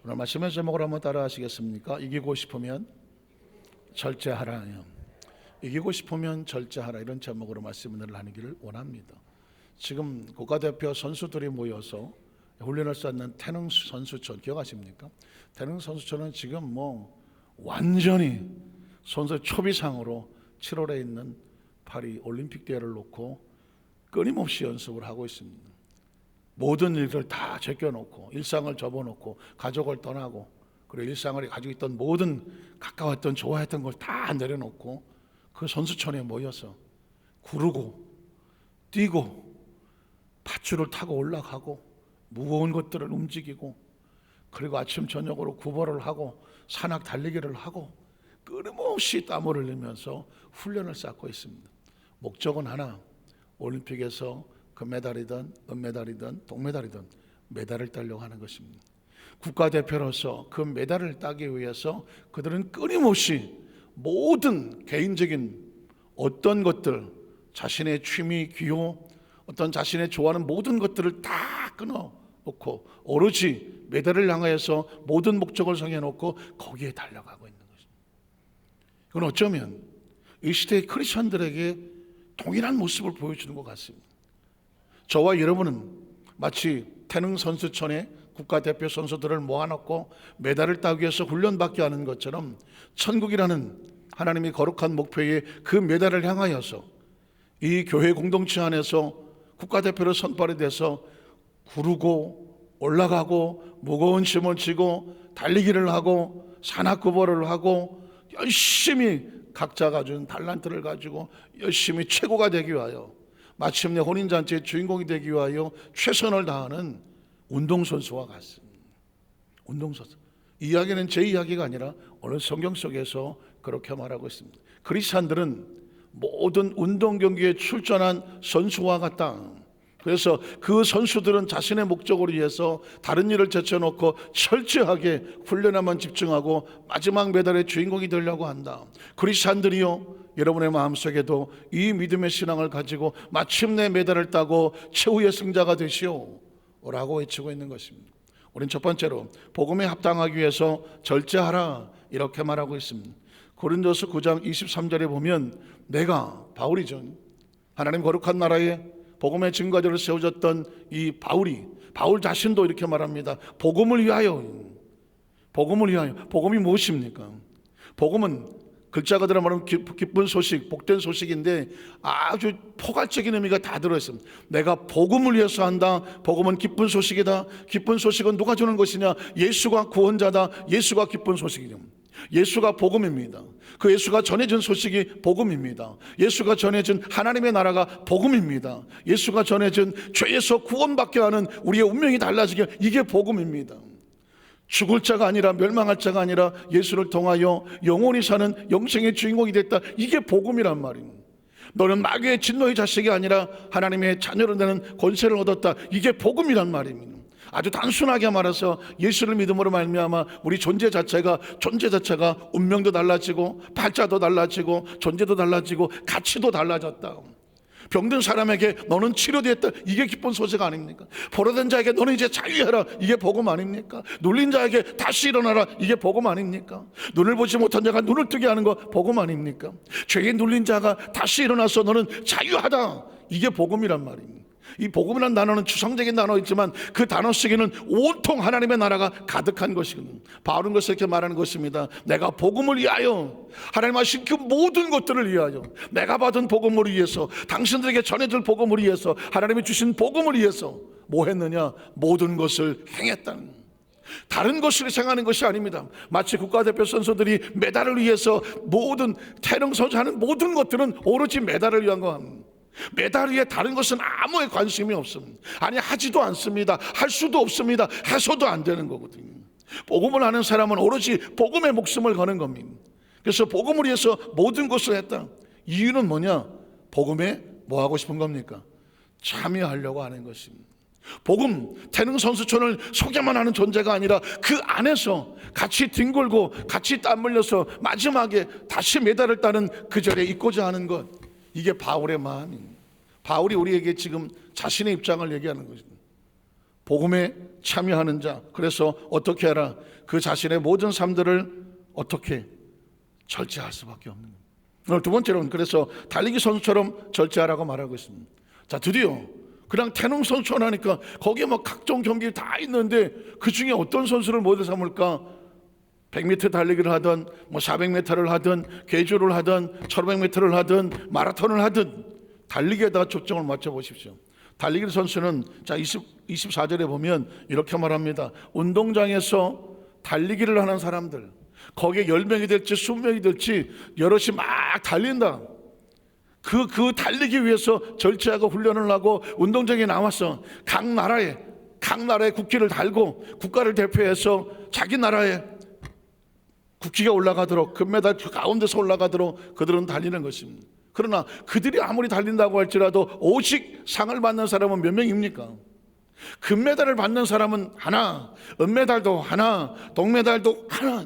오늘 말씀의 제목을 한번 따라 하시겠습니까? 이기고 싶으면 절제하라. 이기고 싶으면 절제하라, 이런 제목으로 말씀을 나누기를 원합니다. 지금 국가대표 선수들이 모여서 훈련을 쌓는 태릉 선수촌 기억하십니까? 태릉 선수촌은 지금 완전히 선수 초비상으로 7월에 있는 파리 올림픽 대회를 놓고 끊임없이 연습을 하고 있습니다. 모든 일을 다 제껴놓고 일상을 접어놓고 가족을 떠나고 그리고 일상을 가지고 있던 모든 가까웠던 좋아했던 걸 다 내려놓고 그 선수촌에 모여서 구르고 뛰고 밧줄을 타고 올라가고 무거운 것들을 움직이고 그리고 아침 저녁으로 구보를 하고 산악 달리기를 하고 끊임없이 땀을 흘리면서 훈련을 쌓고 있습니다. 목적은 하나, 올림픽에서 금메달이든 은메달이든 동메달이든 메달을 따려고 하는 것입니다. 국가대표로서 그 메달을 따기 위해서 그들은 끊임없이 모든 개인적인 어떤 것들, 자신의 취미, 기호, 어떤 자신의 좋아하는 모든 것들을 다 끊어놓고 오로지 메달을 향하여서 모든 목적을 정해놓고 거기에 달려가고 있는 것입니다. 이건 어쩌면 이 시대의 크리스천들에게 동일한 모습을 보여주는 것 같습니다. 저와 여러분은 마치 태릉 선수촌에 국가대표 선수들을 모아놓고 메달을 따기 위해서 훈련받게 하는 것처럼 천국이라는 하나님이 거룩한 목표에 그 메달을 향하여서 이 교회 공동체 안에서 국가대표로 선발이 돼서 구르고 올라가고 무거운 짐을 지고 달리기를 하고 산악구보를 하고 열심히 각자가 준 달란트를 가지고 열심히 최고가 되기 위하여 마침내 혼인잔치의 주인공이 되기 위하여 최선을 다하는 운동선수와 같습니다. 운동선수. 이 이야기는 제 이야기가 아니라 오늘 성경 속에서 그렇게 말하고 있습니다. 크리스찬들은 모든 운동 경기에 출전한 선수와 같다. 그래서 그 선수들은 자신의 목적을 위해서 다른 일을 제쳐놓고 철저하게 훈련에만 집중하고 마지막 메달의 주인공이 되려고 한다. 크리스찬들이요, 여러분의 마음속에도 이 믿음의 신앙을 가지고 마침내 메달을 따고 최후의 승자가 되시오 라고 외치고 있는 것입니다. 우린 첫 번째로 복음에 합당하기 위해서 절제하라 이렇게 말하고 있습니다. 고린도서 9장 23절에 보면 내가 바울이죠, 하나님 거룩한 나라에 복음의 증거자로 세워졌던 이 바울 자신도 이렇게 말합니다. 복음을 위하여. 복음이 무엇입니까? 복음은 글자 그대로 말하면 기쁜 소식, 복된 소식인데 아주 포괄적인 의미가 다 들어있습니다. 내가 복음을 위해서 한다. 복음은 기쁜 소식이다. 기쁜 소식은 누가 주는 것이냐? 예수가 구원자다. 예수가 기쁜 소식이죠. 예수가 복음입니다. 그 예수가 전해준 소식이 복음입니다. 예수가 전해준 하나님의 나라가 복음입니다. 예수가 전해준 죄에서 구원받게 하는 우리의 운명이 달라지게, 이게 복음입니다. 죽을 자가 아니라 멸망할 자가 아니라 예수를 통하여 영원히 사는 영생의 주인공이 됐다. 이게 복음이란 말입니다. 너는 마귀의 진노의 자식이 아니라 하나님의 자녀로 되는 권세를 얻었다. 이게 복음이란 말입니다. 아주 단순하게 말해서 예수를 믿음으로 말미암아 우리 존재 자체가 운명도 달라지고 팔자도 달라지고 존재도 달라지고 가치도 달라졌다. 병든 사람에게 너는 치료되었다. 이게 기쁜 소식 아닙니까? 포로된 자에게 너는 이제 자유해라. 이게 복음 아닙니까? 눌린 자에게 다시 일어나라. 이게 복음 아닙니까? 눈을 보지 못한 자가 눈을 뜨게 하는 거 복음 아닙니까? 죄에 눌린 자가 다시 일어나서 너는 자유하다. 이게 복음이란 말입니다. 이 복음이라는 단어는 추상적인 단어이지만 그 단어 속에는 온통 하나님의 나라가 가득한 것이거든요. 바울은 것을 이렇게 말하는 것입니다. 내가 복음을 위하여, 하나님 하신 그 모든 것들을 위하여, 내가 받은 복음을 위해서, 당신들에게 전해줄 복음을 위해서, 하나님이 주신 복음을 위해서 뭐 했느냐? 모든 것을 행했다는, 다른 것을 생각하는 것이 아닙니다. 마치 국가대표 선수들이 메달을 위해서 모든 태릉 선수하는 모든 것들은 오로지 메달을 위한 겁니다. 메달 위에 다른 것은 아무에 관심이 없습니다. 아니, 하지도 않습니다. 할 수도 없습니다. 해서도 안 되는 거거든요. 복음을 하는 사람은 오로지 복음의 목숨을 거는 겁니다. 그래서 복음을 위해서 모든 것을 했다. 이유는 뭐냐? 복음에 뭐 하고 싶은 겁니까? 참여하려고 하는 것입니다. 복음, 태릉 선수촌을 소개만 하는 존재가 아니라 그 안에서 같이 뒹굴고 같이 땀 흘려서 마지막에 다시 메달을 따는 그 절에 있고자 하는 것, 이게 바울의 마음입니다. 바울이 우리에게 지금 자신의 입장을 얘기하는 것입니다. 복음에 참여하는 자. 그래서 어떻게 하라? 그 자신의 모든 삶들을 어떻게 절제할 수밖에 없는 겁니다. 오늘 두 번째로는 그래서 달리기 선수처럼 절제하라고 말하고 있습니다. 자, 드디어 그냥 태능 선수를 하니까 거기에 막 각종 경기 다 있는데 그 중에 어떤 선수를 모델 삼을까? 100m 달리기를 하든 400m를 하든 계주를 하든 1500m를 하든 마라톤을 하든 달리기에다가 초점을 맞춰 보십시오. 달리기 선수는 자 24절에 보면 이렇게 말합니다. 운동장에서 달리기를 하는 사람들, 거기에 10명이 될지 20명이 될지 여럿이 막 달린다. 그 달리기 위해서 절제하고 훈련을 하고 운동장에 나와서 각 나라의 국기를 달고 국가를 대표해서 자기 나라의 국기가 올라가도록 금메달 가운데서 올라가도록 그들은 달리는 것입니다. 그러나 그들이 아무리 달린다고 할지라도 오직 상을 받는 사람은 몇 명입니까? 금메달을 받는 사람은 하나, 은메달도 하나, 동메달도 하나.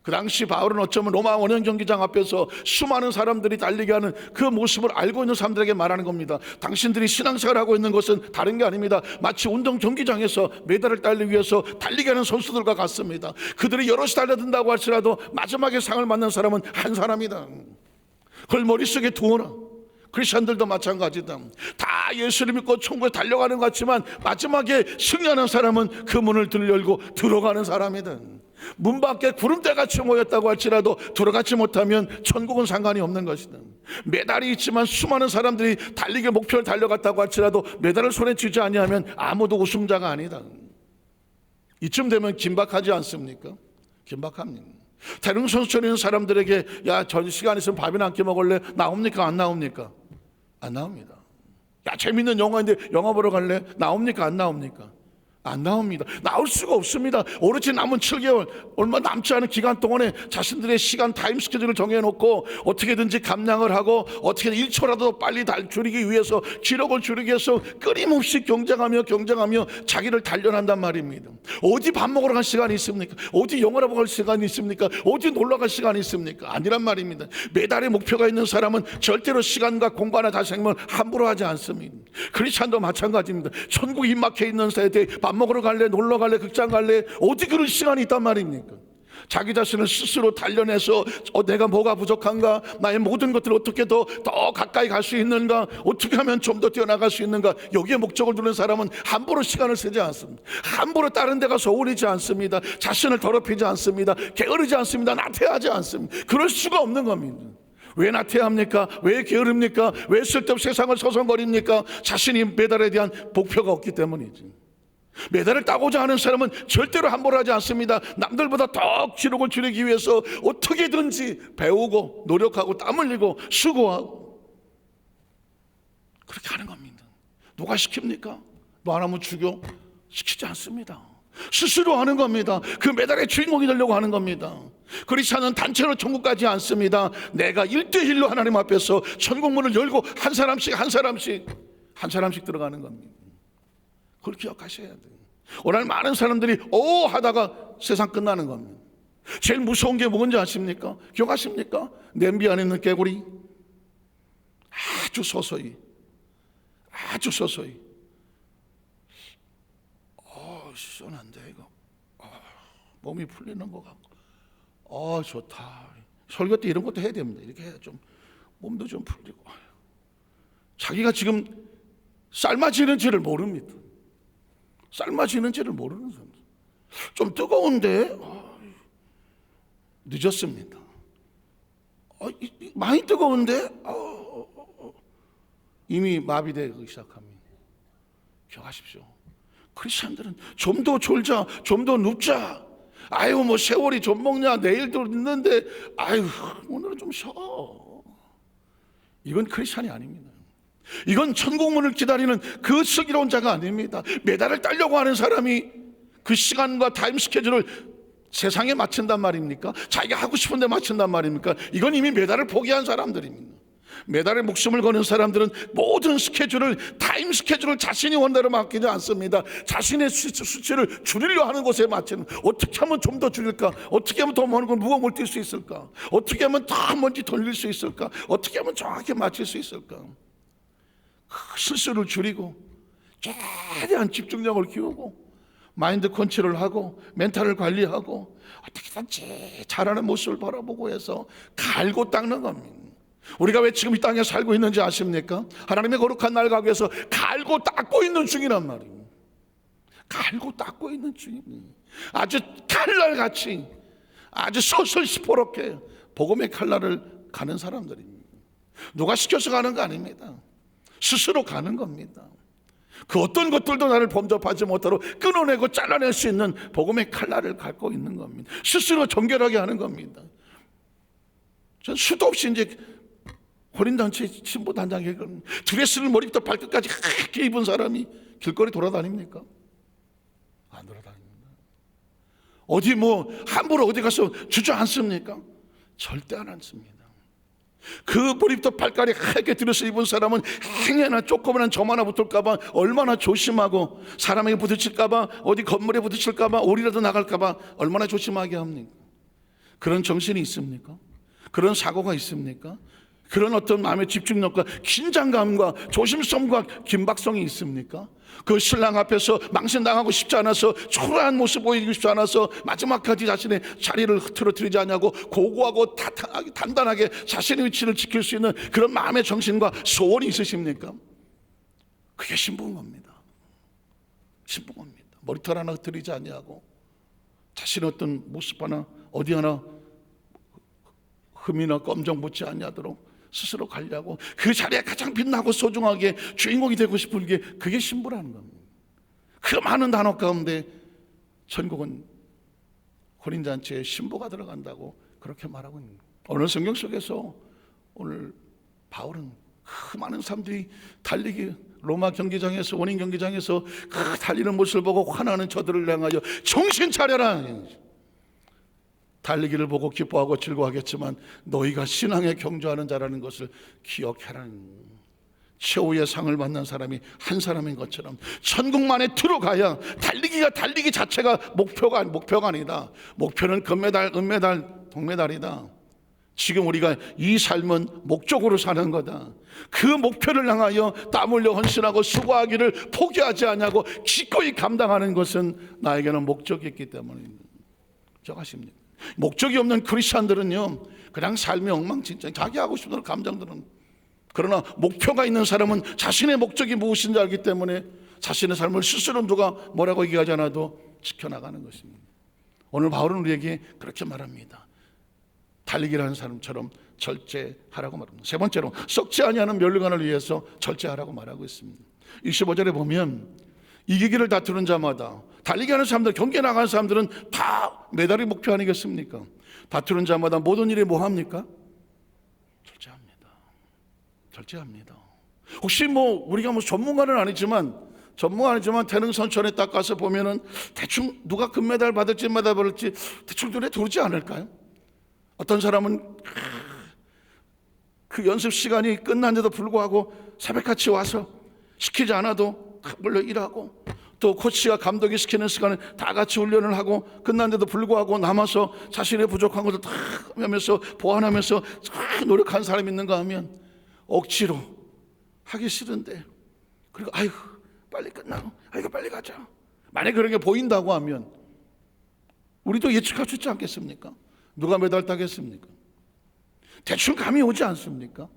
그 당시 바울은 어쩌면 로마 원형 경기장 앞에서 수많은 사람들이 달리게 하는 그 모습을 알고 있는 사람들에게 말하는 겁니다. 당신들이 신앙생활을 하고 있는 것은 다른 게 아닙니다. 마치 운동 경기장에서 메달을 따기 위해서 달리게 하는 선수들과 같습니다. 그들이 여럿이 달려든다고 할지라도 마지막에 상을 받는 사람은 한 사람이다. 그걸 머릿속에 두어라. 크리스천들도 마찬가지다. 다 예수를 믿고 천국에 달려가는 것 같지만 마지막에 승리하는 사람은 그 문을 열고 들어가는 사람이다. 문 밖에 구름대같이 모였다고 할지라도 들어가지 못하면 천국은 상관이 없는 것이다. 메달이 있지만 수많은 사람들이 달리기 목표를 달려갔다고 할지라도 메달을 손에 쥐지 아니하면 아무도 우승자가 아니다. 이쯤 되면 긴박하지 않습니까? 긴박합니다. 태릉 선수촌에 있는 사람들에게 야, 전 시간 있으면 밥이나 한 끼 먹을래? 나옵니까? 안 나옵니까? 안 나옵니다. 야, 재밌는 영화인데 영화 보러 갈래? 나옵니까? 안 나옵니까? 안 나옵니다. 나올 수가 없습니다. 오로지 남은 7개월 얼마 남지 않은 기간 동안에 자신들의 시간 타임 스케줄을 정해놓고 어떻게든지 감량을 하고 어떻게든 1초라도 빨리 줄이기 위해서 기록을 줄이기 위해서 끊임없이 경쟁하며 자기를 단련한단 말입니다. 어디 밥 먹으러 갈 시간이 있습니까? 어디 영화를 보러 갈 시간이 있습니까? 어디 놀러 갈 시간이 있습니까? 아니란 말입니다. 메달의 목표가 있는 사람은 절대로 시간과 공간의 자생을 함부로 하지 않습니다. 크리스찬도 마찬가지입니다. 천국 입막해 있는 세대 밥 먹으러 갈래, 놀러 갈래, 극장 갈래, 어디 그런 시간이 있단 말입니까? 자기 자신을 스스로 단련해서 내가 뭐가 부족한가, 나의 모든 것들을 어떻게 더 가까이 갈 수 있는가, 어떻게 하면 좀 더 뛰어나갈 수 있는가, 여기에 목적을 두는 사람은 함부로 시간을 쓰지 않습니다. 함부로 다른 데 가서 어울리지 않습니다. 자신을 더럽히지 않습니다. 게으르지 않습니다. 나태하지 않습니다. 그럴 수가 없는 겁니다. 왜 나태합니까? 왜 게으릅니까? 왜 쓸데없이 세상을 서성거립니까? 자신이 메달에 대한 목표가 없기 때문이지. 메달을 따고자 하는 사람은 절대로 함부로 하지 않습니다. 남들보다 더 기록을 줄이기 위해서 어떻게든지 배우고 노력하고 땀 흘리고 수고하고 그렇게 하는 겁니다. 누가 시킵니까? 너 안 하면 죽여? 시키지 않습니다. 스스로 하는 겁니다. 그 메달의 주인공이 되려고 하는 겁니다. 크리스찬은 단체로 천국 가지 않습니다. 내가 1대1로 하나님 앞에서 천국문을 열고 한 사람씩 들어가는 겁니다. 그걸 기억하셔야 돼요. 오늘 많은 사람들이 하다가 세상 끝나는 겁니다. 제일 무서운 게 뭔지 아십니까? 기억하십니까? 냄비 안에 있는 개구리 아주 서서히 시원한데 이거 몸이 풀리는 것 같고 좋다. 설교 때 이런 것도 해야 됩니다. 이렇게 해야 좀 몸도 좀 풀리고. 자기가 지금 삶아지는지를 모릅니다. 삶아지는지를 모르는 사람. 좀 뜨거운데 늦었습니다. 많이 뜨거운데 이미 마비되기 시작합니다. 기억하십시오. 크리스천들은 좀 더 졸자, 좀 더 눕자. 뭐 세월이 좀 먹냐, 내일도 있는데 오늘은 좀 쉬어. 이건 크리스천이 아닙니다. 이건 천국문을 기다리는 그 슬기로운 자가 아닙니다. 메달을 따려고 하는 사람이 그 시간과 타임 스케줄을 세상에 맞춘단 말입니까? 자기가 하고 싶은 데 맞춘단 말입니까? 이건 이미 메달을 포기한 사람들입니다. 메달에 목숨을 거는 사람들은 모든 타임 스케줄을 자신이 원대로 맡기지 않습니다. 자신의 수치를 줄이려 하는 것에 맞추는, 어떻게 하면 좀 더 줄일까? 어떻게 하면 더 많은 걸 무거움을 뛸 수 있을까? 어떻게 하면 더 먼지 돌릴 수 있을까? 어떻게 하면 정확히 맞출 수 있을까? 실수를 줄이고 최대한 집중력을 키우고 마인드 컨트롤하고 멘탈을 관리하고 어떻게든지 잘하는 모습을 바라보고 해서 갈고 닦는 겁니다. 우리가 왜 지금 이 땅에 살고 있는지 아십니까? 하나님의 거룩한 날 가기 위해서 갈고 닦고 있는 중이란 말이에요. 갈고 닦고 있는 중입니다. 아주 칼날같이 아주 서슬시퍼렇게 복음의 칼날을 가는 사람들입니다. 누가 시켜서 가는 거 아닙니다. 스스로 가는 겁니다. 그 어떤 것들도 나를 범접하지 못하도록 끊어내고 잘라낼 수 있는 복음의 칼날을 갖고 있는 겁니다. 스스로 정결하게 하는 겁니다. 전 수도 없이 이제 혼인단체 신부단장에 드레스를 머리부터 발끝까지 하얗게 입은 사람이 길거리 돌아다닙니까? 안 돌아다닙니다. 어디 함부로 어디 가서 주저앉습니까? 절대 안 앉습니다. 그 머리부터 발까지 하얗게 드레스 입은 사람은 행여나 조그만한 점 하나 붙을까봐 얼마나 조심하고, 사람에게 부딪힐까봐, 어디 건물에 부딪힐까봐, 오리라도 나갈까봐 얼마나 조심하게 합니까? 그런 정신이 있습니까? 그런 사고가 있습니까? 그런 어떤 마음의 집중력과 긴장감과 조심성과 긴박성이 있습니까? 그 신랑 앞에서 망신당하고 싶지 않아서, 초라한 모습 보이고 싶지 않아서 마지막까지 자신의 자리를 흐트러뜨리지 않냐고 고고하고 단단하게 자신의 위치를 지킬 수 있는 그런 마음의 정신과 소원이 있으십니까? 그게 신부인 겁니다. 신부인 겁니다. 머리털 하나 흐트리지 않냐고, 자신의 어떤 모습 하나 어디 하나 흠이나 검정 붙지 않냐도록 스스로 관리하고, 그 자리에 가장 빛나고 소중하게 주인공이 되고 싶은 게 그게 신부라는 겁니다. 그 많은 단어 가운데 천국은 혼인잔치에 신부가 들어간다고 그렇게 말하고 있는 거예요. 오늘 성경 속에서 오늘 바울은 그 많은 사람들이 달리기 로마 경기장에서, 원인 경기장에서 그 달리는 모습을 보고 화나는 저들을 향하여 정신 차려라, 달리기를 보고 기뻐하고 즐거워하겠지만 너희가 신앙에 경주하는 자라는 것을 기억해라는, 최후의 상을 받는 사람이 한 사람인 것처럼 천국만에 들어가야, 달리기 자체가 목표가 아니다. 목표는 금메달, 은메달, 동메달이다. 지금 우리가 이 삶은 목적으로 사는 거다. 그 목표를 향하여 땀 흘려 헌신하고 수고하기를 포기하지 않냐고 기꺼이 감당하는 것은 나에게는 목적이 있기 때문입니다. 저가십니까? 목적이 없는 크리스찬들은요, 그냥 삶이 엉망진창, 자기 하고 싶은 감정들은. 그러나 목표가 있는 사람은 자신의 목적이 무엇인지 알기 때문에 자신의 삶을 스스로 누가 뭐라고 얘기하지 않아도 지켜나가는 것입니다. 오늘 바울은 우리에게 그렇게 말합니다. 달리기라는 사람처럼 절제하라고 말합니다. 세 번째로, 썩지 아니하는 멸류관을 위해서 절제하라고 말하고 있습니다. 25절에 보면 이기기를 다투는 자마다, 달리기하는 사람들, 경기에 나가는 사람들은 다 메달이 목표 아니겠습니까? 다투는 자마다 모든 일에 뭐 합니까? 절제합니다. 혹시 우리가 전문가는 아니지만 태능선천에 딱 가서 보면은 대충 누가 금메달 받을지 메달 받을지 대충 눈에 들어오지 않을까요? 어떤 사람은 그 연습 시간이 끝난데도 불구하고 새벽같이 와서 시키지 않아도 물론 일하고, 또 코치와 감독이 시키는 시간에 다 같이 훈련을 하고 끝난데도 불구하고 남아서 자신의 부족한 것을 다 하면서 보완하면서 노력하는 사람이 있는가 하면 억지로 하기 싫은데, 그리고 아이고 빨리 끝나고 아이고 빨리 가자, 만약에 그런 게 보인다고 하면 우리도 예측할 수 있지 않겠습니까? 누가 메달 따겠습니까? 대충 감이 오지 않습니까?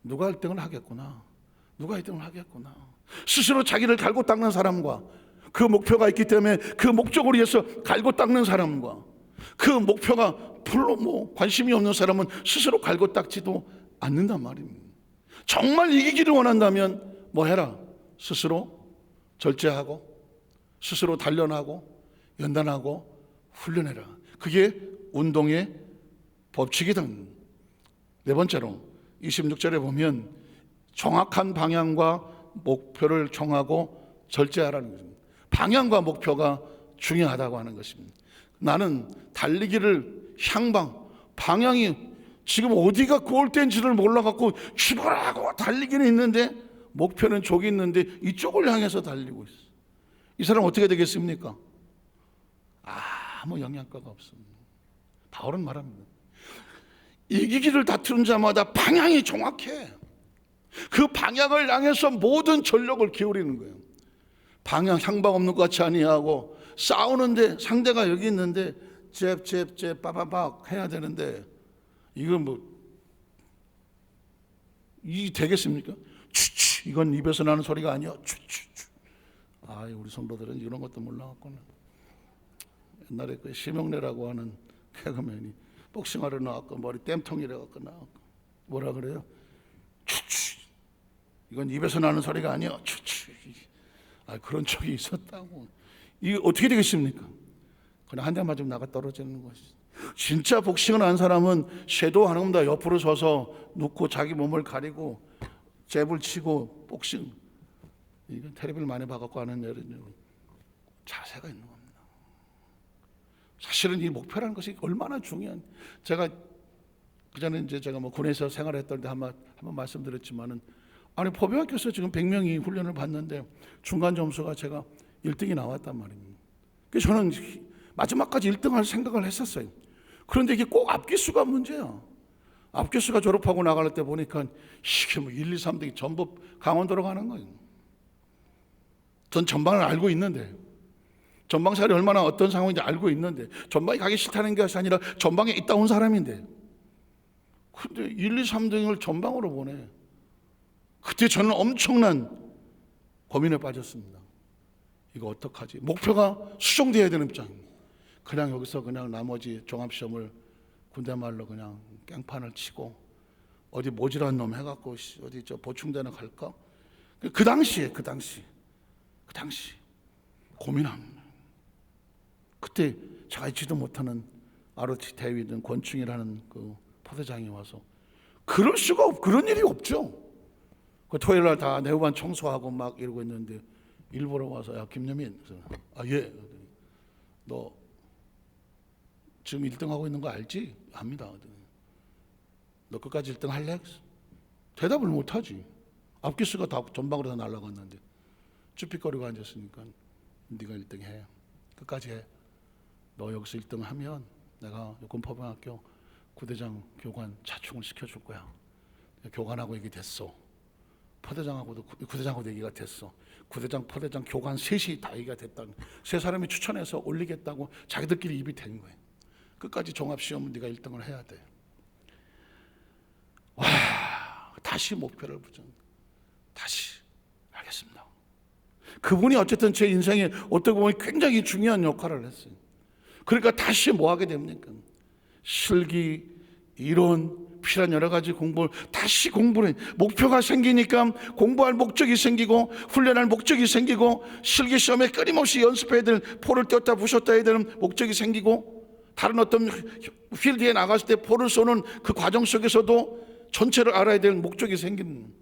누가 1등을 하겠구나, 누가 2등을 하겠구나. 스스로 자기를 갈고 닦는 사람과, 그 목표가 있기 때문에 그 목적을 위해서 갈고 닦는 사람과, 그 목표가 별로 관심이 없는 사람은 스스로 갈고 닦지도 않는단 말입니다. 정말 이기기를 원한다면 뭐 해라? 스스로 절제하고, 스스로 단련하고, 연단하고, 훈련해라. 그게 운동의 법칙이다. 네 번째로 26절에 보면 정확한 방향과 목표를 정하고 절제하라는 것입니다. 방향과 목표가 중요하다고 하는 것입니다. 나는 달리기를 방향이 지금 어디가 골대인지를 몰라갖고 출발하고 달리기는 있는데 목표는 저기 있는데 이쪽을 향해서 달리고 있어. 이 사람 어떻게 되겠습니까? 아무 영향가가 없습니다. 바울은 말합니다. 이기기를 다투는 자마다 방향이 정확해. 그 방향을 향해서 모든 전력을 기울이는 거예요. 방향 향방 없는 것 같이 아니하고 싸우는데 상대가 여기 있는데 잽 빠바박 해야 되는데 이건 이 되겠습니까? 추추 이건 입에서 나는 소리가 아니야. 추추추. 우리 성도들은 이런 것도 몰라갖고는 옛날에 그 심영래라고 하는 개그맨이 복싱하러 나왔고 머리 땜통이라 갖고 나왔고 뭐라 그래요? 추추 이건 입에서 나는 소리가 아니야. 추추. 그런 적이 있었다고. 이게 어떻게 되겠습니까? 그냥 한 대 맞으면 나가 떨어지는 것이죠. 진짜 복싱을 한 사람은 섀도우 하는 겁니다. 옆으로 서서 눕고 자기 몸을 가리고 잽을 치고 복싱. 이건 텔레비를 많이 봐갖고 하는 자세가 있는 겁니다. 사실은 이 목표라는 것이 얼마나 중요한. 제가 그전에 이제 제가 군에서 생활했던 때 한번 말씀드렸지만은 포병학교에서 지금 100명이 훈련을 받는데 중간 점수가 제가 1등이 나왔단 말입니다. 그래서 저는 마지막까지 1등할 생각을 했었어요. 그런데 이게 꼭 앞기수가 문제야. 앞기수가 졸업하고 나갈 때 보니까 이게 1, 2, 3등이 전부 강원도로 가는 거예요. 전 전방을 알고 있는데 전방살이 얼마나 어떤 상황인지 알고 있는데 전방에 가기 싫다는 것이 아니라 전방에 있다 온 사람인데 근데 1, 2, 3등을 전방으로 보내. 그때 저는 엄청난 고민에 빠졌습니다. 이거 어떡하지? 목표가 수정돼야 되는 입장입니다. 그냥 여기서 그냥 나머지 종합시험을 군대 말로 그냥 깽판을 치고 어디 모질한 놈 해갖고 어디 보충대나 갈까? 그 당시 고민합니다. 그때 제가 잊지도 못하는 ROT 대위든 권충이라는 그 포대장이 와서 그런 일이 없죠. 그 토요일 날 다 내후반 청소하고 막 이러고 있는데 일부러 와서 야 김여민 예 너 지금 1등 하고 있는 거 알지? 압니다. 너 끝까지 1등 할래? 대답을 못하지. 앞기수가 다 전방으로 다 날아갔는데 쭈삣거리고 앉았으니까 네가 1등 해. 끝까지 해. 너 여기서 1등 하면 내가 요건포병학교 구대장 교관 차충을 시켜줄 거야. 교관하고 얘기됐어. 포대장하고도 구대장하고도 얘기가 됐어. 구대장, 포대장, 교관 셋이 다 얘기가 됐다는. 세 사람이 추천해서 올리겠다고 자기들끼리 입이 된 거예요. 끝까지 종합시험은 네가 1등을 해야 돼. 와, 다시 목표를 붙여. 다시 알겠습니다. 그분이 어쨌든 제 인생에 어떻게 보면 굉장히 중요한 역할을 했어요. 그러니까 다시 뭐 하게 됩니까? 실기, 이론, 필요한 여러 가지 공부를 다시 공부를 해. 목표가 생기니까 공부할 목적이 생기고 훈련할 목적이 생기고 실기 시험에 끊임없이 연습해야 될 포를 떼었다 부셨다 해야 되는 목적이 생기고 다른 어떤 필드에 나갔을 때 포를 쏘는 그 과정 속에서도 전체를 알아야 될 목적이 생기는.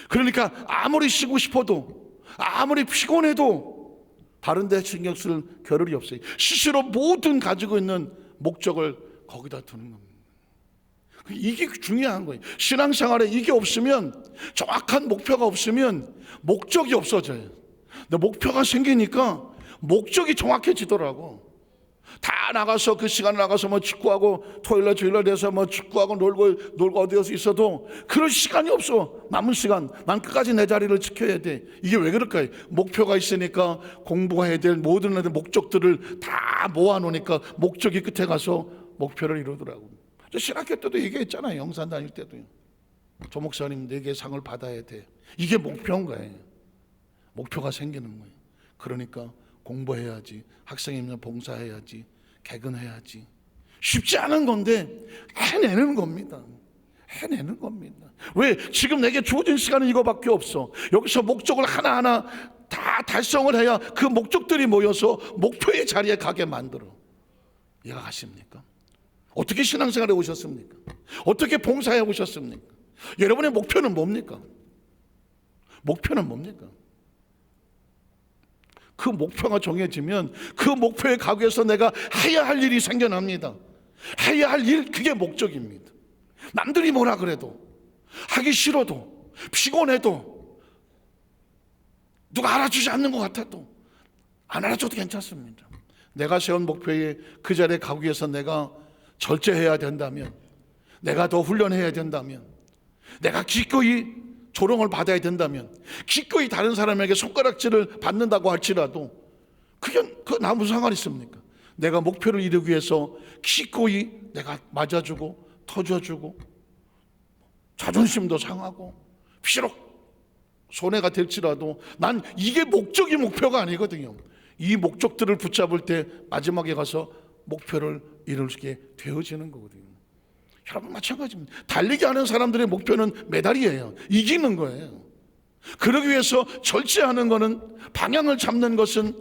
그러니까 아무리 쉬고 싶어도 아무리 피곤해도 다른 데 신경 쓸 겨를이 없어요. 스스로 모든 가지고 있는 목적을 거기다 두는 겁니다. 이게 중요한 거예요. 신앙생활에 이게 없으면, 정확한 목표가 없으면 목적이 없어져요. 근데 목표가 생기니까 목적이 정확해지더라고. 다 나가서 그 시간에 나가서 축구하고 토요일날 주일날 돼서 축구하고 놀고 어디에서 있어도 그럴 시간이 없어. 남은 시간 난 끝까지 내 자리를 지켜야 돼. 이게 왜 그럴까요? 목표가 있으니까 공부해야 될 모든 목적들을 다 모아놓으니까 목적이 끝에 가서 목표를 이루더라고. 저 신학교 때도 얘기했잖아요. 영산 다닐 때도요. 조 목사님 4개 상을 받아야 돼. 이게 목표인 거예요. 목표가 생기는 거예요. 그러니까 공부해야지, 학생이면 봉사해야지, 개근해야지. 쉽지 않은 건데 해내는 겁니다. 해내는 겁니다. 왜? 지금 내게 주어진 시간은 이거밖에 없어. 여기서 목적을 하나하나 다 달성을 해야 그 목적들이 모여서 목표의 자리에 가게 만들어. 이해가 가십니까? 어떻게 신앙생활에 오셨습니까? 어떻게 봉사해 오셨습니까? 여러분의 목표는 뭡니까? 목표는 뭡니까? 그 목표가 정해지면 그 목표에 가기 위해서 내가 해야 할 일이 생겨납니다. 해야 할 일, 그게 목적입니다. 남들이 뭐라 그래도, 하기 싫어도, 피곤해도, 누가 알아주지 않는 것 같아도 안 알아줘도 괜찮습니다. 내가 세운 목표에 그 자리에 가기 위해서 내가 절제해야 된다면, 내가 더 훈련해야 된다면, 내가 기꺼이 조롱을 받아야 된다면, 기꺼이 다른 사람에게 손가락질을 받는다고 할지라도 그건 나 무슨 상관 있습니까? 내가 목표를 이루기 위해서 기꺼이 내가 맞아주고 터져주고 자존심도 상하고 비록 손해가 될지라도 난 이게 목적이 목표가 아니거든요. 이 목적들을 붙잡을 때 마지막에 가서 목표를 이루게 되어지는 거거든요. 여러분 마찬가지입니다. 달리기 하는 사람들의 목표는 메달이에요. 이기는 거예요. 그러기 위해서 절제하는 것은, 방향을 잡는 것은,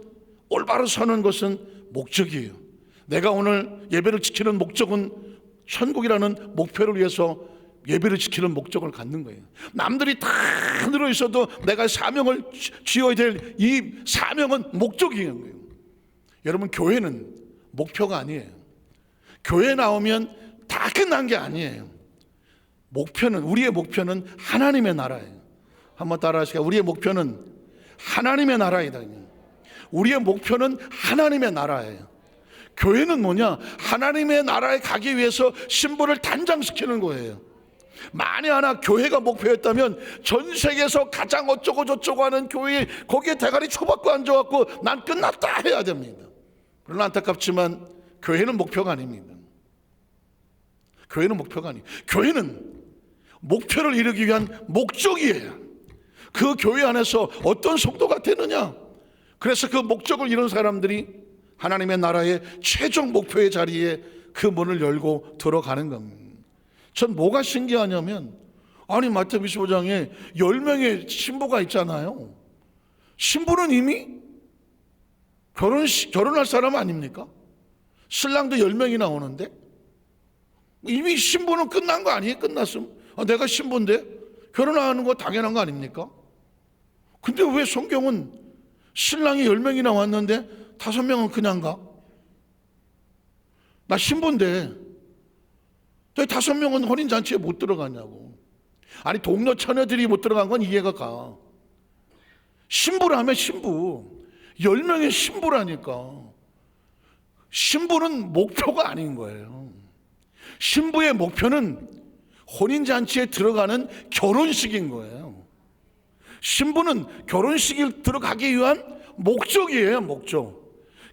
올바로 서는 것은 목적이에요. 내가 오늘 예배를 지키는 목적은 천국이라는 목표를 위해서 예배를 지키는 목적을 갖는 거예요. 남들이 다 하늘에 있어도 내가 사명을 쥐어야 될 이 사명은 목적이에요. 여러분 교회는 목표가 아니에요. 교회 나오면 다 끝난 게 아니에요. 우리의 목표는 하나님의 나라예요. 한번 따라하시죠. 우리의 목표는 하나님의 나라이다. 우리의 목표는 하나님의 나라예요. 교회는 뭐냐? 하나님의 나라에 가기 위해서 신부를 단장시키는 거예요. 만에 하나 교회가 목표였다면 전 세계에서 가장 어쩌고 저쩌고 하는 교회, 거기에 대가리 쳐박고 앉아갖고 난 끝났다 해야 됩니다. 그러나 안타깝지만 교회는 목표가 아닙니다. 교회는 목표가 아니에요. 교회는 목표를 이루기 위한 목적이에요. 그 교회 안에서 어떤 성도가 되느냐, 그래서 그 목적을 이룬 사람들이 하나님의 나라의 최종 목표의 자리에 그 문을 열고 들어가는 겁니다. 전 뭐가 신기하냐면, 아니 마태복음 25장에 10명의 신부가 있잖아요. 신부는 이미 결혼할 사람 아닙니까? 신랑도 10명이 나오는데 이미 신부는 끝난 거 아니에요? 끝났으면 내가 신부인데 결혼하는 거 당연한 거 아닙니까? 근데 왜 성경은 신랑이 10명이 나왔는데 5명은 그냥 가? 나 신부인데 왜 5명은 혼인잔치에 못 들어가냐고. 아니 동료 처녀들이 못 들어간 건 이해가 가. 신부라면 신부, 10명의 신부라니까. 신부는 목표가 아닌 거예요. 신부의 목표는 혼인잔치에 들어가는 결혼식인 거예요. 신부는 결혼식에 들어가기 위한 목적이에요. 목적.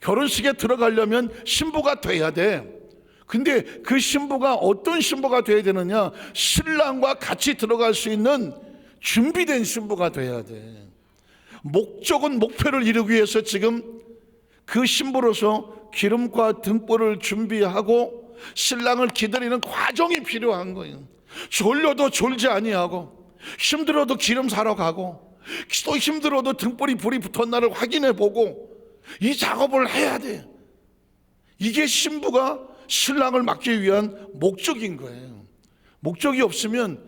결혼식에 들어가려면 신부가 돼야 돼. 근데 그 신부가 어떤 신부가 돼야 되느냐? 신랑과 같이 들어갈 수 있는 준비된 신부가 돼야 돼. 목적은 목표를 이루기 위해서 지금 그 신부로서 기름과 등불을 준비하고 신랑을 기다리는 과정이 필요한 거예요. 졸려도 졸지 아니하고, 힘들어도 기름 사러 가고, 또 힘들어도 등불이 불이 붙었나를 확인해 보고, 이 작업을 해야 돼. 이게 신부가 신랑을 맡기 위한 목적인 거예요. 목적이 없으면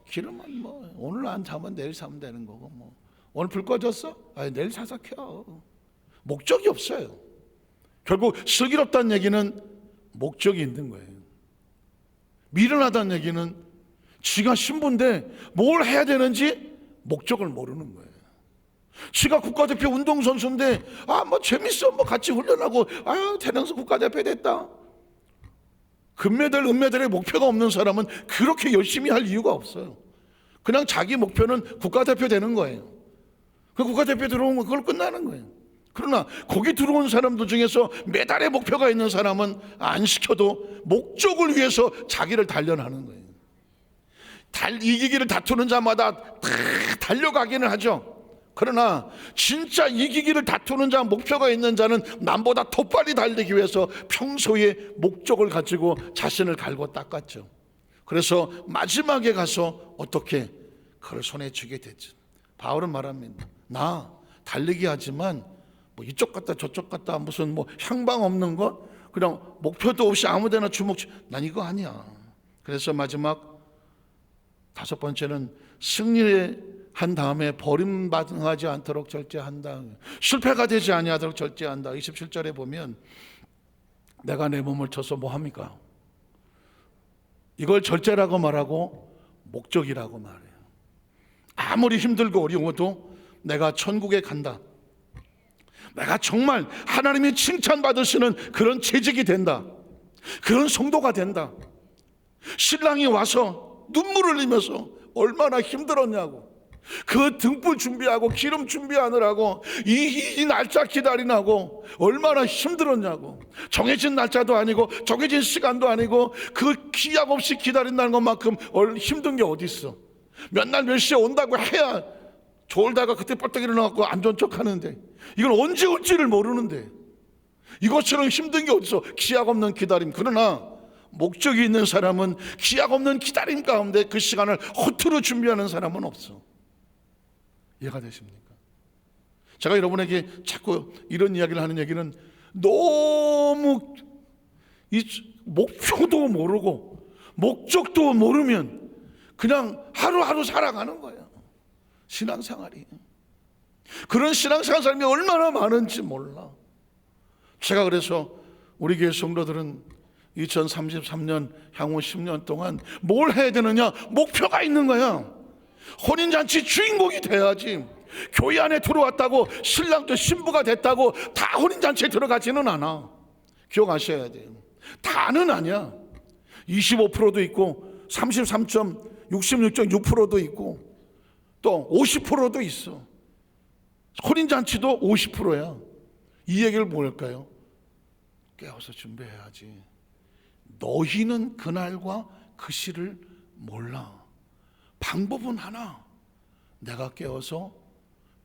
기름은 오늘 안 사면 내일 사면 되는 거고, 오늘 불 꺼졌어? 내일 사서 켜. 목적이 없어요. 결국 슬기롭다는 얘기는 목적이 있는 거예요. 미련하다는 얘기는 지가 신부인데 뭘 해야 되는지 목적을 모르는 거예요. 지가 국가대표 운동선수인데 재밌어, 같이 훈련하고 대능선 국가대표 됐다. 금메달 은메달의 목표가 없는 사람은 그렇게 열심히 할 이유가 없어요. 그냥 자기 목표는 국가대표 되는 거예요. 그 국가대표 들어오면 그걸 끝나는 거예요. 그러나 거기 들어온 사람들 중에서 메달의 목표가 있는 사람은 안 시켜도 목적을 위해서 자기를 단련하는 거예요. 이기기를 다투는 자마다 다 달려가기는 하죠. 그러나 진짜 이기기를 다투는 자, 목표가 있는 자는 남보다 더 빨리 달리기 위해서 평소에 목적을 가지고 자신을 갈고 닦았죠. 그래서 마지막에 가서 어떻게 그걸 손에 쥐게 됐죠. 바울은 말합니다. 나 달리기 하지만 이쪽 갔다 저쪽 갔다 무슨 향방 없는 거, 그냥 목표도 없이 아무데나 난 이거 아니야. 그래서 마지막 5번째는 승리한 다음에 버림받지 않도록 절제한다. 실패가 되지 아니하도록 절제한다. 27절에 보면 내가 내 몸을 쳐서 뭐 합니까? 이걸 절제라고 말하고 목적이라고 말해요. 아무리 힘들고 어려워도 내가 천국에 간다. 내가 정말 하나님이 칭찬받으시는 그런 재직이 된다. 그런 성도가 된다. 신랑이 와서 눈물을 흘리면서 얼마나 힘들었냐고, 그 등불 준비하고 기름 준비하느라고 이 날짜 기다리느라고 얼마나 힘들었냐고. 정해진 날짜도 아니고 정해진 시간도 아니고 그 기약 없이 기다린다는 것만큼 힘든 게 어디 있어. 몇 날 몇 시에 온다고 해야 졸다가 그때 뻘떡 일어나갖고 안 좋은 척 하는데, 이건 언제 올지를 모르는데 이것처럼 힘든 게 어디서. 기약 없는 기다림. 그러나 목적이 있는 사람은 기약 없는 기다림 가운데 그 시간을 허투루 준비하는 사람은 없어. 이해가 되십니까? 제가 여러분에게 자꾸 이런 이야기를 하는 얘기는, 너무 이 목표도 모르고 목적도 모르면 그냥 하루하루 살아가는 거예요. 신앙생활이. 그런 신앙생활 사람이 얼마나 많은지 몰라. 제가 그래서 우리 교회 성도들은 2033년 향후 10년 동안 뭘 해야 되느냐, 목표가 있는 거야. 혼인잔치 주인공이 돼야지. 교회 안에 들어왔다고 신랑도 신부가 됐다고 다 혼인잔치에 들어가지는 않아. 기억하셔야 돼요. 다는 아니야. 25%도 있고 33.66.6%도 있고 또 50%도 있어. 혼인잔치도 50%야. 이 얘기를 뭘까요? 깨워서 준비해야지. 너희는 그날과 그 시를 몰라. 방법은 하나. 내가 깨워서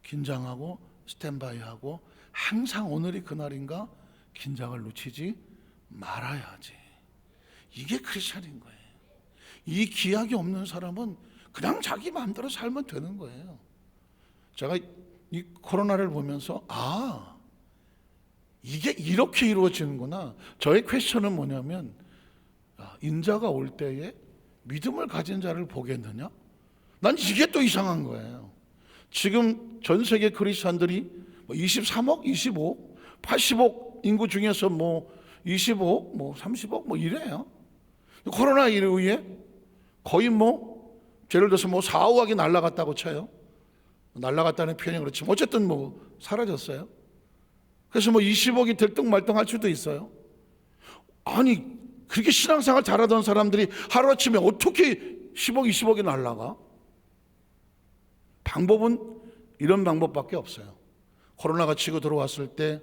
긴장하고 스탠바이하고 항상 오늘이 그날인가 긴장을 놓치지 말아야지. 이게 크리스찬인 거예요. 이 기약이 없는 사람은 그냥 자기 마음대로 살면 되는 거예요. 제가 이 코로나를 보면서 이게 이렇게 이루어지는구나. 저의 퀘스천은 뭐냐면, 인자가 올 때에 믿음을 가진 자를 보겠느냐? 난 이게 또 이상한 거예요. 지금 전 세계 크리스찬들이 23억, 25억, 80억 인구 중에서 25억, 30억 이래요. 코로나 이후에 거의 예를 들어서 4, 5억이 날아갔다고 쳐요. 날아갔다는 표현이 그렇지만 어쨌든 사라졌어요. 그래서 20억이 들뚱말뚱 할 수도 있어요. 아니, 그렇게 신앙생활 잘하던 사람들이 하루아침에 어떻게 10억, 20억이 날아가? 방법은 이런 방법밖에 없어요. 코로나가 치고 들어왔을 때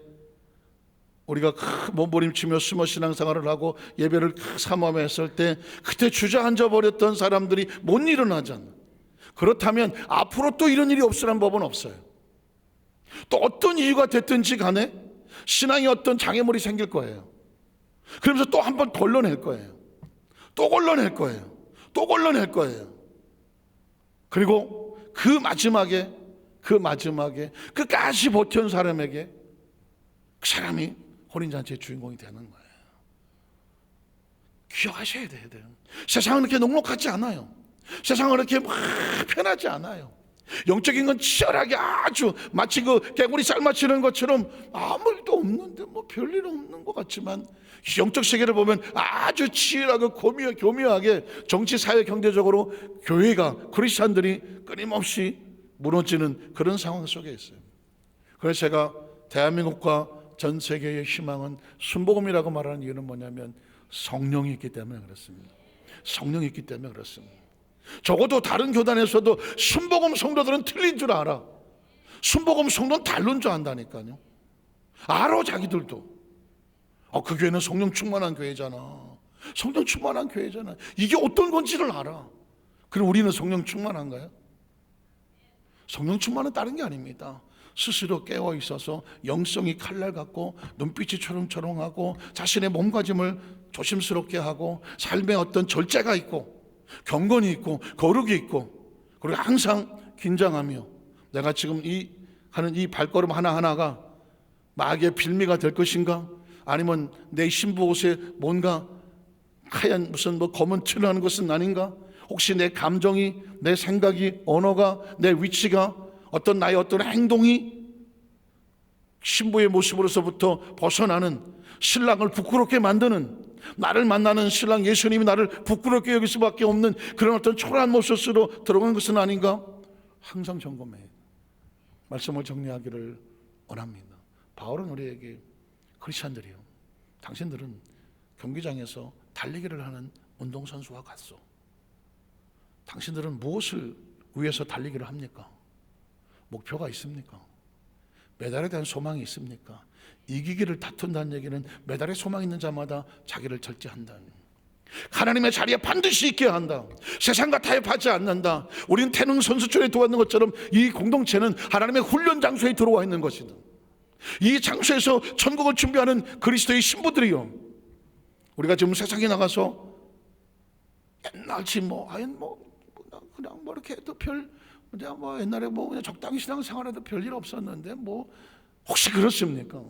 우리가 몸부림치며 숨어 신앙생활을 하고 예배를 사모했을 때 그때 주저앉아 버렸던 사람들이 못 일어나잖아. 그렇다면 앞으로 또 이런 일이 없으란 법은 없어요. 또 어떤 이유가 됐든지 간에 신앙에 어떤 장애물이 생길 거예요. 그러면서 또 한 번 걸러낼 거예요. 또 걸러낼 거예요. 또 걸러낼 거예요. 그리고 그 마지막에 끝까지 버텨온 사람에게 그 사람이 혼인잔치의 주인공이 되는 거예요. 기억하셔야 돼요. 세상은 그렇게 녹록하지 않아요. 세상은 그렇게 편하지 않아요. 영적인 건 치열하게 아주 마치 그 개구리 삶아치는 것처럼 아무 일도 없는데 별일 없는 것 같지만, 영적 세계를 보면 아주 치열하게 교묘하게 정치, 사회, 경제적으로 교회가, 크리스찬들이 끊임없이 무너지는 그런 상황 속에 있어요. 그래서 제가 대한민국과 전 세계의 희망은 순복음이라고 말하는 이유는 뭐냐면, 성령이 있기 때문에 그렇습니다. 성령이 있기 때문에 그렇습니다. 적어도 다른 교단에서도 순복음 성도들은 틀린 줄 알아. 순복음 성도는 다른 줄 안다니까요. 알아, 자기들도. 그 교회는 성령 충만한 교회잖아. 성령 충만한 교회잖아. 이게 어떤 건지를 알아. 그럼 우리는 성령 충만한가요? 성령 충만은 다른 게 아닙니다. 스스로 깨어 있어서 영성이 칼날 같고 눈빛이 초롱초롱하고 자신의 몸가짐을 조심스럽게 하고 삶에 어떤 절제가 있고 경건이 있고 거룩이 있고, 그리고 항상 긴장하며 내가 지금 하는 이 발걸음 하나하나가 마귀의 빌미가 될 것인가, 아니면 내 신부 옷에 뭔가 하얀 무슨 검은 칠을 하는 것은 아닌가, 혹시 내 감정이, 내 생각이, 언어가, 내 위치가, 어떤 나의 어떤 행동이 신부의 모습으로서부터 벗어나는, 신랑을 부끄럽게 만드는, 나를 만나는 신랑 예수님이 나를 부끄럽게 여길 수밖에 없는 그런 어떤 초라한 모습으로 들어간 것은 아닌가, 항상 점검해 말씀을 정리하기를 원합니다. 바울은 우리에게, 크리스찬들이요, 당신들은 경기장에서 달리기를 하는 운동선수와 같소. 당신들은 무엇을 위에서 달리기를 합니까? 목표가 있습니까? 메달에 대한 소망이 있습니까? 이기기를 다툰다는 얘기는 메달에 소망 있는 자마다 자기를 절제한다는, 하나님의 자리에 반드시 있게 한다, 세상과 타협하지 않는다. 우리는 태능 선수촌에 들어왔는 것처럼 이 공동체는 하나님의 훈련 장소에 들어와 있는 것이다. 이 장소에서 천국을 준비하는 그리스도의 신부들이요, 우리가 지금 세상에 나가서 옛날치 그냥 이렇게 해도 옛날에 그냥 적당히 신앙생활해도 별일 없었는데 혹시 그렇습니까?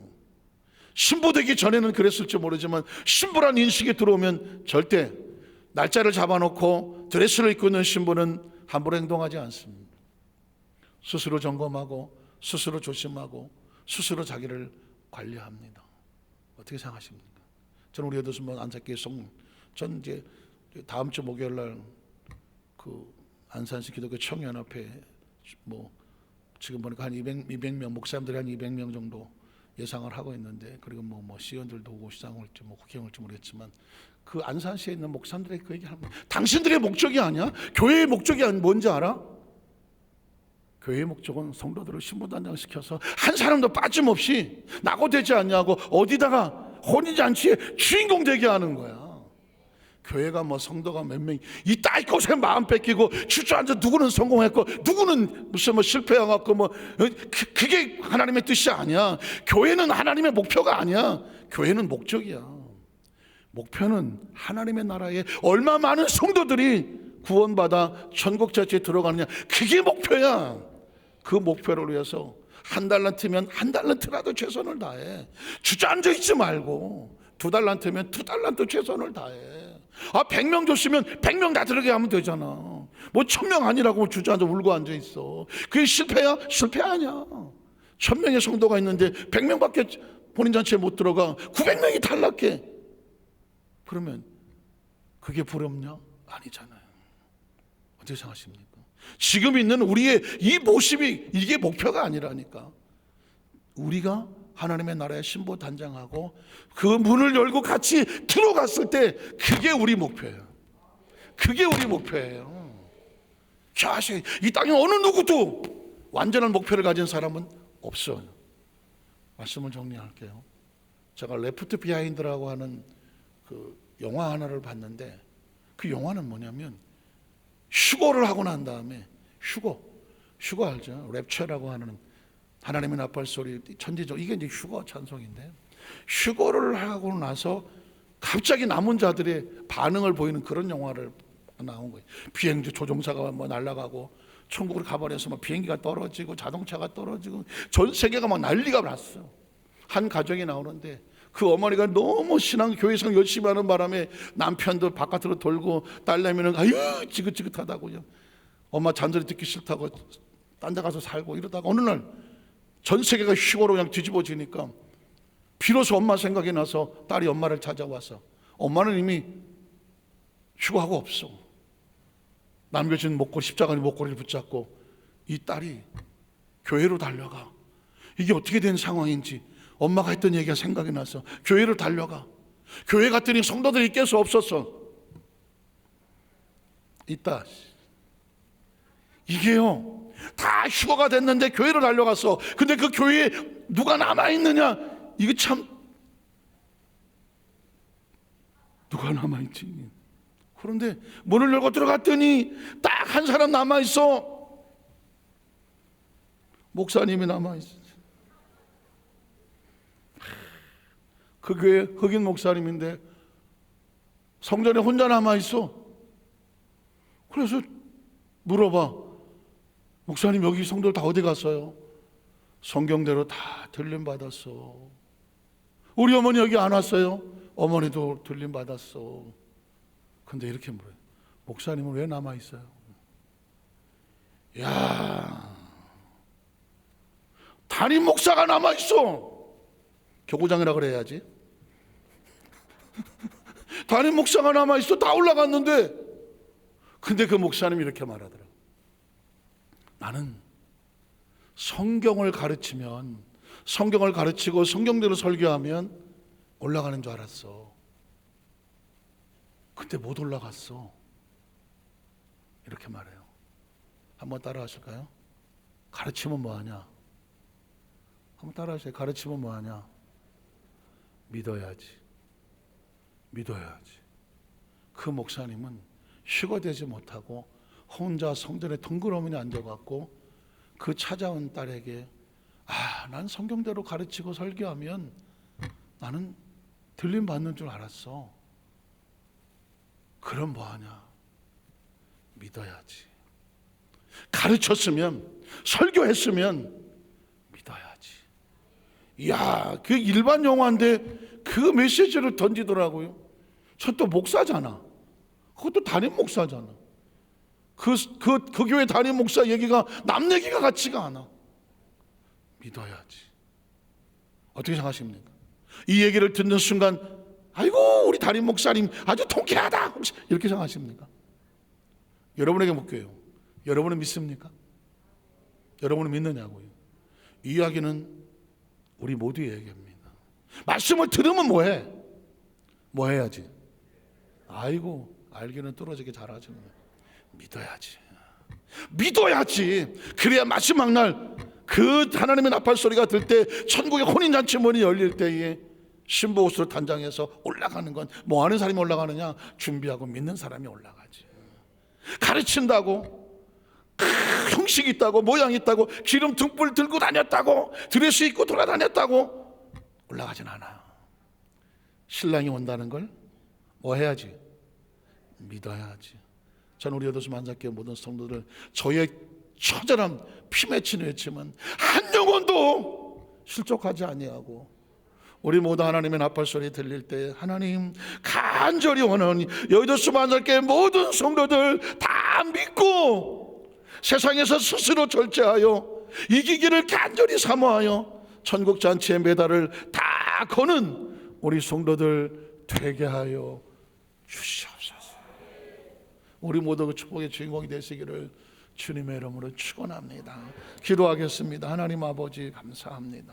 신부 되기 전에는 그랬을지 모르지만 신부란 인식이 들어오면 절대 날짜를 잡아놓고 드레스를 입고 있는 신부는 함부로 행동하지 않습니다. 스스로 점검하고 스스로 조심하고 스스로 자기를 관리합니다. 어떻게 생각하십니까? 저는 우리 여도순 안산교회 전 이제 다음 주 목요일 날 그 안산시 기독교 청년협회 지금 보니까 한 200명 목사님들이 한 200명 정도 예상을 하고 있는데, 그리고 시의원들도 오고 시장 올지 국회의원 올지 모르겠지만 그 안산시에 있는 목사님들이 그 얘기를 합니다. 당신들의 목적이 아니야? 교회의 목적이 뭔지 알아? 교회의 목적은 성도들을 신부단장시켜서 한 사람도 빠짐없이 낙오되지 않냐고 어디다가 혼인잔치의 주인공 되게 하는 거야. 교회가 성도가 몇 명 이따 곳에 마음 뺏기고 주저앉아 누구는 성공했고 누구는 무슨 실패해갖고 그게 하나님의 뜻이 아니야. 교회는 하나님의 목표가 아니야. 교회는 목적이야. 목표는 하나님의 나라에 얼마 많은 성도들이 구원받아 천국 자체에 들어가느냐, 그게 목표야. 그 목표를 위해서 한 달란트면 한 달란트라도 최선을 다해. 주저앉아 있지 말고 2달란트면 2달란트 최선을 다해. 100명 줬으면 100명 다 들어게 하면 되잖아. 1000명 아니라고 주저앉아 울고 앉아있어. 그게 실패야? 실패 아니야. 1000명의 성도가 있는데 100명밖에 혼인잔치에 못 들어가, 900명이 탈락해. 그러면 그게 부럽냐? 아니잖아요. 어떻게 생각하십니까? 지금 있는 우리의 이 모습이 이게 목표가 아니라니까. 우리가 하나님의 나라의 신부 단장하고 그 문을 열고 같이 들어갔을 때 그게 우리 목표예요. 그게 우리 목표예요. 사실 이 땅에 어느 누구도 완전한 목표를 가진 사람은 없어요. 말씀을 정리할게요. 제가 레프트 비하인드라고 하는 그 영화 하나를 봤는데, 그 영화는 뭐냐면 휴거를 하고 난 다음에 휴거 알죠? 랩처라고 하는 하나님의 나팔 소리 천지적, 이게 이제 휴거 찬송인데, 휴거를 하고 나서 갑자기 남은 자들의 반응을 보이는 그런 영화를 나온 거예요. 비행기 조종사가 날아가고 천국으로 가버려서 비행기가 떨어지고 자동차가 떨어지고 전 세계가 난리가 났어. 한 가정이 나오는데 그 어머니가 너무 교회생 열심히 하는 바람에 남편도 바깥으로 돌고 딸내미는 아유 지긋지긋하다고요. 엄마 잔소리 듣기 싫다고 딴 데 가서 살고 이러다가 어느 날 전 세계가 휴거로 그냥 뒤집어지니까 비로소 엄마 생각이 나서 딸이 엄마를 찾아와서, 엄마는 이미 휴거하고 없어. 남겨진 십자가 목걸이를 붙잡고 이 딸이 교회로 달려가. 이게 어떻게 된 상황인지 엄마가 했던 얘기가 생각이 나서 교회로 달려가. 교회 갔더니 성도들이 깰 없었어. 이따 이게요, 다 휴거가 됐는데 교회로 달려갔어. 근데 그 교회에 누가 남아있느냐? 이거 참, 누가 남아있지? 그런데 문을 열고 들어갔더니 딱 한 사람 남아있어. 목사님이 남아있어. 그 교회 흑인 목사님인데 성전에 혼자 남아있어. 그래서 물어봐. 목사님, 여기 성도들 다 어디 갔어요? 성경대로 다 들림받았어. 우리 어머니 여기 안 왔어요? 어머니도 들림받았어. 근데 이렇게 물어요. 목사님은 왜 남아있어요? 야, 담임 목사가 남아있어. 교구장이라 그래야지. 담임 목사가 남아있어. 다 올라갔는데. 근데 그 목사님이 이렇게 말하더라고요. 나는 성경을 가르치고 성경대로 설교하면 올라가는 줄 알았어. 근데 못 올라갔어. 이렇게 말해요. 한번 따라 하실까요? 가르치면 뭐하냐? 한번 따라 하세요. 가르치면 뭐하냐? 믿어야지. 믿어야지. 그 목사님은 휴거되지 못하고 혼자 성전에 덩그러니 앉아갖고 그 찾아온 딸에게 난 성경대로 가르치고 설교하면 나는 들림 받는 줄 알았어. 그럼 뭐하냐? 믿어야지. 가르쳤으면, 설교했으면 믿어야지. 이야, 그 일반 영화인데 그 메시지를 던지더라고요. 저 또 목사잖아. 그것도 담임 목사잖아. 그 교회 담임 목사 얘기가 남 얘기가 같지가 않아. 믿어야지. 어떻게 생각하십니까? 이 얘기를 듣는 순간 아이고 우리 담임 목사님 아주 통쾌하다 이렇게 생각하십니까? 여러분에게 묻게요. 여러분은 믿습니까? 여러분은 믿느냐고요? 이 이야기는 우리 모두의 얘기입니다. 말씀을 들으면 뭐해? 뭐 해야지? 아이고 알기는 뚫어지게 잘하지는 믿어야지. 믿어야지. 그래야 마지막 날 그 하나님의 나팔 소리가 들 때 천국의 혼인잔치 문이 열릴 때에 신부 옷으로 단장해서 올라가는 건 뭐 하는 사람이 올라가느냐? 준비하고 믿는 사람이 올라가지. 가르친다고 형식이 있다고 모양이 있다고 기름 등불 들고 다녔다고 드레스 입고 돌아다녔다고 올라가진 않아요. 신랑이 온다는 걸 뭐 해야지? 믿어야지. 저는 우리 여도수 만삭교회 모든 성도들 저의 처절한 피 맺힌 외침은 한 영혼도 실족하지 아니하고 우리 모두 하나님의 나팔 소리 들릴 때 하나님 간절히 원하는 여도수 만삭교회 모든 성도들 다 믿고 세상에서 스스로 절제하여 이기기를 간절히 사모하여 천국 잔치의 메달을 다 거는 우리 성도들 되게 하여 주시옵소서. 우리 모두 그 축복의 주인공이 되시기를 주님의 이름으로 축원합니다. 기도하겠습니다. 하나님 아버지 감사합니다.